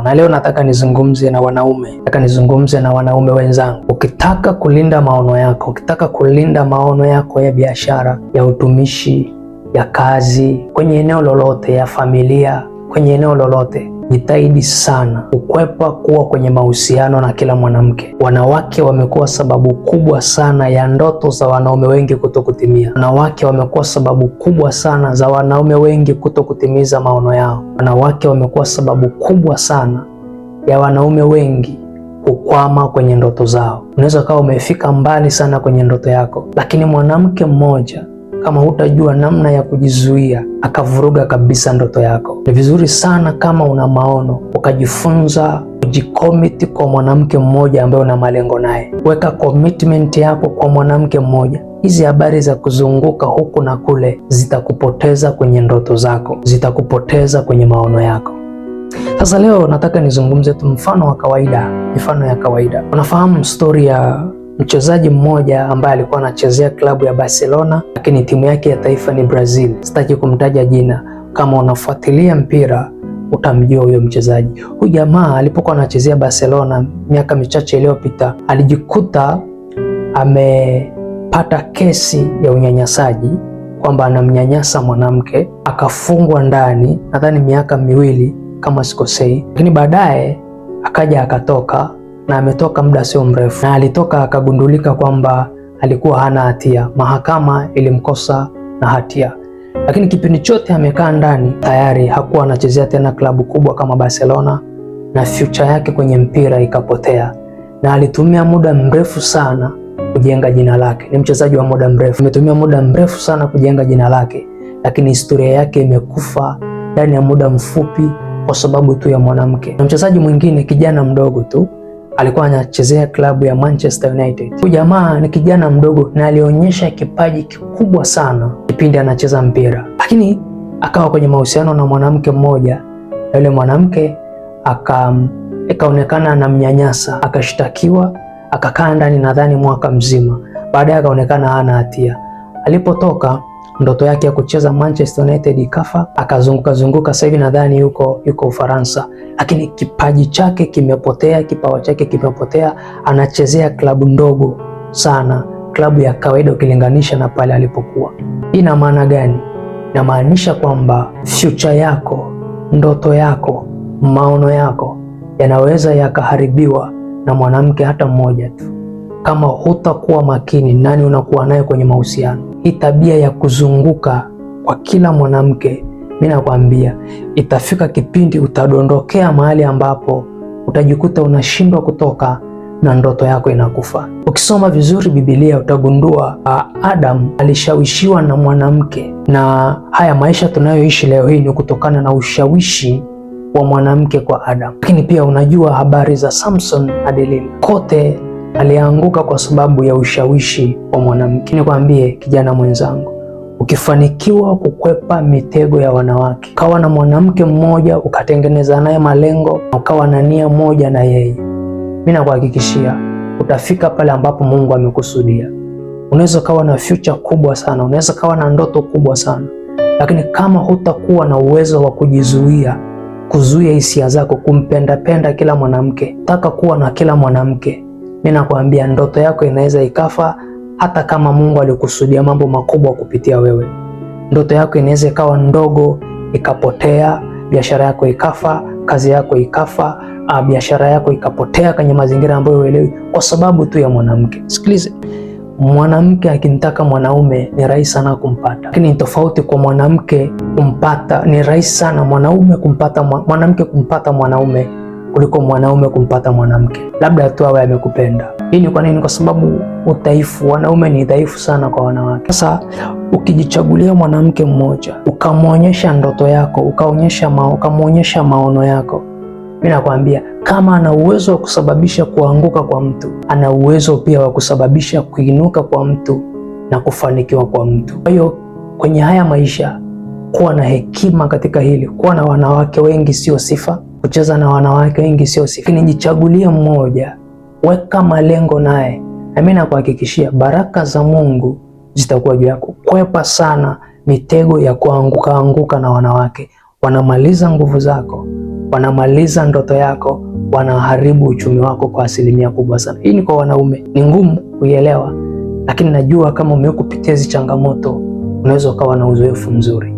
Na leo nataka nizungumze na wanaume wenzangu. Ukitaka kulinda maono yako, ukitaka kulinda maono yako ya biashara, ya utumishi, ya kazi, kwenye eneo lolote, ya familia, kwenye eneo lolote, jitahidi sana kukwepa kuwa kwenye mahusiano na kila mwanamke. Wanawake wamekuwa sababu kubwa sana ya ndoto za wanaume wengi kutokutimia. Wanawake wamekuwa sababu kubwa sana za wanaume wengi kutokutimiza maono yao. Wanawake wamekuwa sababu kubwa sana ya wanaume wengi kukwama kwenye ndoto zao. Unaweza kuwa umefika mbali sana kwenye ndoto yako, lakini mwanamke mmoja kama hutajua namna ya kujizuia akavuruga kabisa ndoto yako. Ni vizuri sana kama una maono ukajifunza kujikomiti kwa mwanamke mmoja ambaye una malengo naye. Weka commitment yako kwa mwanamke mmoja. Hizi habari za kuzunguka huku na kule zitakupoteza kwenye ndoto zako, zitakupoteza kwenye maono yako. Sasa leo nataka nizungumze tu mifano ya kawaida. Unafahamu story ya mchezaji mmoja ambaye alikuwa anachezea klabu ya Barcelona, lakini timu yake ya taifa ni Brazil. Sitaki kumtaja jina. Kama unafuatilia mpira utamjua huyo mchezaji. Huyu jamaa alipokuwa anachezea Barcelona miaka michache iliyopita, alijikuta amepata kesi ya unyanyasaji, kwamba anamnyanyasa mwanamke, akafungwa ndani nadhani miaka 2 kama sikosei, lakini baadaye akaja akatoka, na ametoka muda sio mrefu, na alitoka akagundulika kwamba alikuwa hana hatia. Mahakama ilimkosa na hatia, lakini kipindi chote amekaa ndani tayari hakuwa anachezea tena klabu kubwa kama Barcelona, na future yake kwenye mpira ikapotea, na alitumia muda mrefu sana kujenga jina lake. Ni mchezaji wa muda mrefu, ametumia muda mrefu sana kujenga jina lake, lakini historia yake imekufa ndani ya muda mfupi kwa sababu tu ya mwanamke. Na mchezaji mwingine kijana mdogo tu alikuwa anachezea klabu ya Manchester United. Huyu jamaa ni kijana mdogo na alionyesha kipaji kikubwa sana kipindi anacheza mpira, lakini akawa kwenye mahusiano na mwanamke mmoja, na yule mwanamke akaonekana anamnyanyasa, akashtakiwa, akakaa ndani nadhani mwaka mzima. Baadaye akaonekana hana hatia. Alipotoka, ndoto yake ya kucheza Manchester United ikafa, akazunguka. Sasa hivi nadhani yuko Ufaransa, lakini kipaji chake kimepotea, kipawa chake kimepotea. Anachezea klabu ndogo sana, klabu ya kawaida ukilinganisha na pale alipokuwa. Hii ina maana gani? Inamaanisha kwamba future yako, ndoto yako, maono yako yanaweza yakaharibiwa na mwanamke hata mmoja tu, kama hutakuwa makini nani unakuwa naye kwenye mahusiano. Hii tabia ya kuzunguka kwa kila mwanamke, mimi nakwambia itafika kipindi utadondokea mahali ambapo utajikuta unashindwa kutoka na ndoto yako inakufa. Ukisoma vizuri Biblia utagundua Adam alishawishiwa na mwanamke, na haya maisha tunayoishi leo hii ni kutokana na ushawishi wa mwanamke kwa Adam. Lakini pia unajua habari za Samson na Delila, kote alianguka kwa sababu ya ushawishi wa mwanamke. Nikwambie kijana mwenzangu, ukifanikiwa kukwepa mitego ya wanawake, ukawa na mwanamke mmoja ukatengeneza naye malengo, ukawa na nia moja na yeye, mimi nakuhakikishia utafika pale ambapo Mungu amekusudia. Unaweza kawa na future kubwa sana, unaweza kawa na ndoto kubwa sana, lakini kama hutakuwa na uwezo wa kuzuia hisia zako, kumpenda kila mwanamke, taka kuwa na kila mwanamke, mimi nakwambia ndoto yako inaweza ikafa. Hata kama Mungu alikusudia mambo makubwa kupitia wewe, ndoto yako inaweza ikawa ndogo ikapotea, biashara yako ikafa, kazi yako ikafa, biashara yako ikapotea kwenye mazingira ambayo huelewi kwa sababu tu ya mwanamke. Sikilize, mwanamke akimtaka mwanaume ni rahisi sana kumpata, lakini tofauti kwa mwanamke kumpata, ni rahisi sana mwanamke kumpata mwanaume kuliko mwanaume kumpata mwanamke, labda tu awe amekupenda. Hii ni kwa nini? Kwa sababu udhaifu, wanaume ni dhaifu sana kwa wanawake. Sasa ukijichagulia mwanamke mmoja, ukamwonyesha ndoto yako, ukamwonyesha maono yako, mimi nakwambia kama ana uwezo wa kusababisha kuanguka kwa mtu, ana uwezo pia wa kusababisha kuinuka kwa mtu na kufanikiwa kwa mtu. Kwa hiyo kwenye haya maisha, kuwa na hekima katika hili. Kuwa na wanawake wengi sio sifa, kucheza na wanawake wengi sio sifa, lakini jichagulie mmoja, weka malengo naye, na mimi nakuhakikishia baraka za Mungu zitakuwa juu yako. Kwepa sana mitego ya kuanguka na wanawake, wanamaliza nguvu zako, wanamaliza ndoto yako, wanaharibu uchumi wako kwa asilimia kubwa sana. Hii ni kwa wanaume, ni ngumu kuielewa, lakini najua kama umekupitia hizi changamoto unaweza ukawa na uzoefu mzuri.